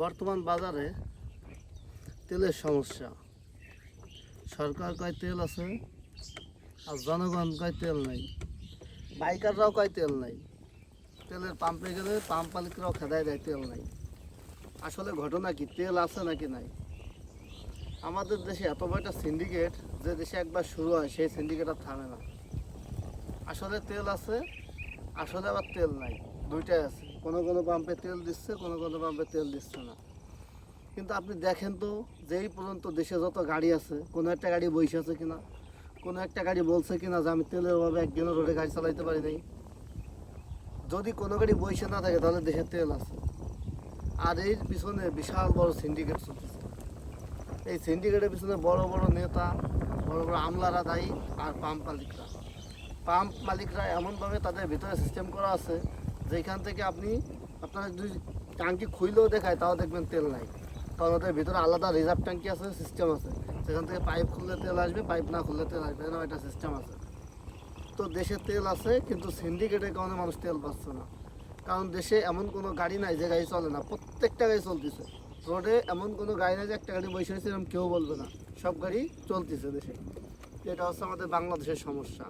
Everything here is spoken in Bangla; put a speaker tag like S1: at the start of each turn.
S1: বর্তমান বাজারে তেলের সমস্যা। সরকার কয় তেল আছে আর জনগণ কয় তেল নাই, বাইকাররাও কয় তেল নাই। তেলের পাম্পে গেলে পাম্প মালিকরাও খেদায় দেয় তেল নাই। আসলে ঘটনা কি, তেল আছে নাকি নাই? আমাদের দেশে এত বড় একটা সিন্ডিকেট, যে দেশে একবার শুরু হয় সেই সিন্ডিকেট আর থামে না। আসলে তেল আছে, আসলে আবার তেল নাই, দুইটাই আছে। কোনো কোনো পাম্পে তেল দিচ্ছে, কোনো কোনো পাম্পে তেল দিচ্ছে না। কিন্তু আপনি দেখেন তো, যেই পর্যন্ত দেশে যত গাড়ি আছে, কোনো একটা গাড়ি বসে আছে কিনা, কোনো একটা গাড়ি বলছে কিনা যে আমি তেলের অভাবে একদিনও রোডে গাড়ি চালাইতে পারি নাই। যদি কোনো গাড়ি বসে না থাকে তাহলে দেশে তেল আছে। আর এর পিছনে বিশাল বড় সিন্ডিকেট চলতেছে। এই সিন্ডিকেটের পিছনে বড় বড় নেতা, বড় বড় আমলারা দায়ী, আর পাম্প মালিকরা। পাম্প মালিকরা এমনভাবে তাদের ভিতরে সিস্টেম করা আছে, যেখান থেকে আপনার যদি ট্যাঙ্কি খুইলেও দেখায় তাও দেখবেন তেল নাই। কারণ ওদের ভিতরে আলাদা রিজার্ভ ট্যাঙ্কি আছে, সিস্টেম আছে, সেখান থেকে পাইপ খুললে তেল আসবে, পাইপ না খুললে তেল আসবে, এরকম একটা সিস্টেম আছে। তো দেশে তেল আছে, কিন্তু সিন্ডিকেটের কারণে মানুষ তেল পাচ্ছে না। কারণ দেশে এমন কোনো গাড়ি নাই যে গাড়ি চলে না, প্রত্যেকটা গাড়ি চলতেছে। রোডে এমন কোনো গাড়ি নাই যে একটা গাড়ি বসে হয়েছে এরকম কেউ বলবে না, সব গাড়ি চলতেছে দেশে। এটা হচ্ছে আমাদের বাংলাদেশের সমস্যা।